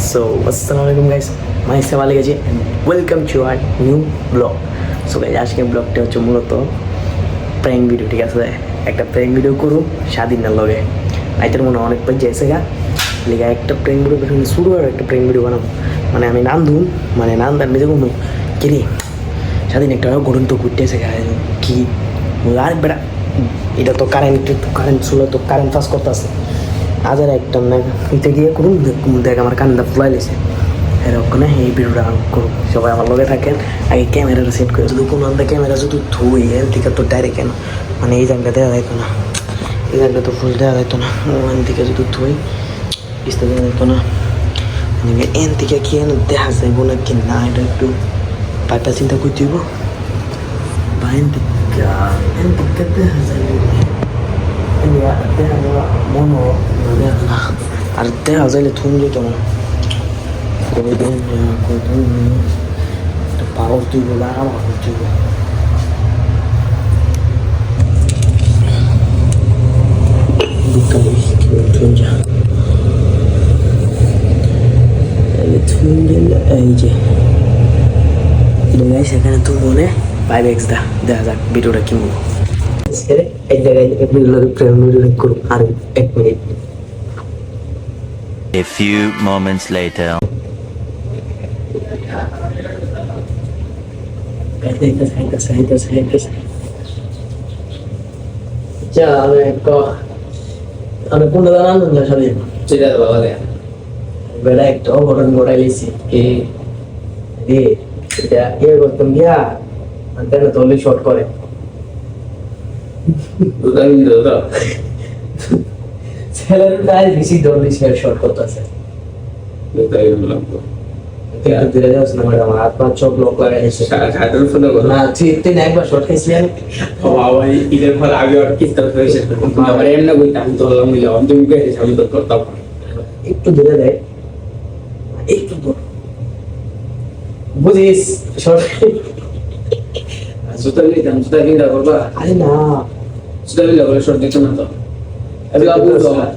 So, Assalamualaikum guys, my Samali Gaji and welcome to our new vlog. So guys, আজকে ব্লগটা হচ্ছে মূলত prank video, ঠিক আছে? একটা প্র্যাঙ্ক ভিডিও করুম স্বাধীনের লগে আইতের মনে অনেক পর যাইছে গা লেগে একটা প্র্যাঙ্ক ভিডিও বের শুরু আর একটা প্র্যাঙ্ক ভিডিও বানাবো। মানে আমি নাম ধুম, মানে নাম দান বেজে কোনো কিরে স্বাধীন একটা গরম তো ঘুরতে এসে গা কি আর বেড়া এটা তো কারেন্ট ছিল, তো কারেন্ট পাস করতে আছে আজার একটা ইতে গিয়ে করুন দেখ আমার কান্দা ফুলাই লেছে এরকম এই ভিডিওটা করুন। সবাই আমার লগে থাকেন। আগে ক্যামেরাটা সেট করে যদি কোনো আন্দা ক্যামেরা যদি ধুই এর থেকে তো ডাইরেক্ট কেন মানে এই জায়গাটা দেওয়া যাইতো না, এই জায়গাটা তো ফুল দেওয়া যাইতো না, ওখান থেকে যদি ধুই পিস্তা দেওয়া যাইতো না, মানে এন থেকে কি এনে দেখা যাইব না কি না এটা একটু পাটা চিন্তা করতে হইব বা এন থেকে দেখা যাইব মনো আর দেখা যাইলে থুম যেত না পাওয়ার তুইব বা আমার তুইব এই যে সেখানে তো মনে 5x দেখা যাক ভিডিওটা কি বলবো এক জায়গায় করুন আর 1 minute. A few moments later. আমি কোনটা জানান সাথে সেটা বাবা বেড়া একটা অঘটন ঘটাইলেছি এটা ইয়ে করতাম গিয়া তেন তলি শর্ট করে ছেলের প্রায় বেশি দলি শর্ট করতেছে ধীরে যাস না ম্যাডাম, হাত পা চোখ লোক লাগাইছে না তুই একবার শর্ট খাইছিলেন ঈদের পর আগে আর কিস্তা হয়েছে আবার এমনি কইতাম তো মিলাম তুমি গেছিস আমি তো করতাম একটু ধীরে দেয় একটু বুঝিস শর্ট জুতা নিতাম জুতা কিনা করবা আরে না জুতা বিলা করে শর্ট দিত না তো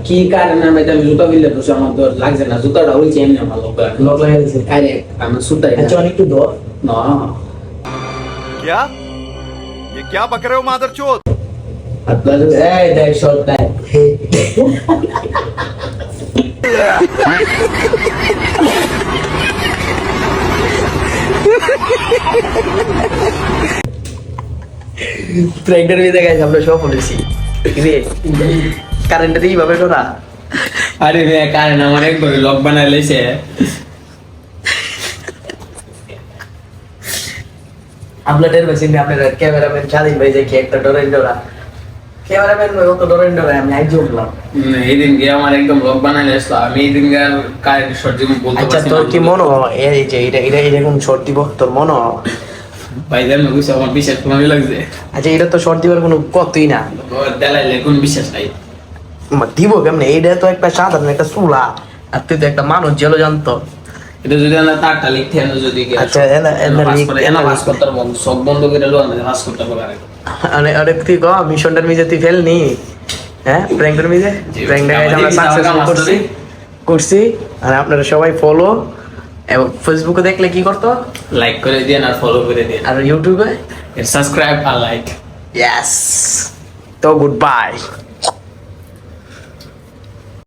কি কারণে আমি জুতা বিলে তো আমার তো লাগছে না, জুতাটা হইছে এমনি আমার লোক লাগাইছে আরে আমার সুতাই আচ্ছা একটু ধর না क्या ये क्या बक रहे हो मादरचोद? আপনার এই দেখ শর্ট দেখ ট্র্যাক্টর দিয়ে দেখাই আমরা সব বলেছি কারেন্টটা দিয়ে ভাবে না আরে কারণ আমার একবার লক বানাই লেছে আপলোডের মেশিন আপনার ক্যামেরাম্যান স্বাধীন ভাই যে কি একটা ডরেন্ডোরা ক্যামেরাম্যান কত ডরেন্ডোরা আমি আজ বললাম এই দিন গিয়ে আমার একদম লক বানাই লেছিল আমি এই দিন গিয়ে কারেন্ট শর্ট দিব বলতে আচ্ছা তোর কি মনে হয় এই যে এটা এরকম শর্ট দিব তোর মনে হয় ভাই জানো কিছু আমার বিশ্বাস কমই লাগছে। আচ্ছা এটা তো শর্ট দিবার কোনো কতই না দেলাইলে কোনো বিশ্বাস নাই দিব কেমনে, এইটা তো একটা সাধারণ একটা চুলা আর তুই তো একটা মানুষ জেলো জানতো এটা যদি আমরা তারটা লিখতে আনো যদি আচ্ছা করতে সব বন্ধ করে লো আমাদের হাস করতে পারে আরে তুই ক মিশনটার মিজে তুই ফেলনি হ্যাঁ প্র্যাঙ্কের মিজে প্র্যাঙ্কটা আমরা সাকসেসফুল করছি আর আপনারা সবাই ফলো এবং ফেসবুকে দেখলে কি করতো লাইক করে দিন আর ফলো করে দিন আর ইউটিউবে সাবস্ক্রাইব আর লাইক ইয়েস তো গুড বাই।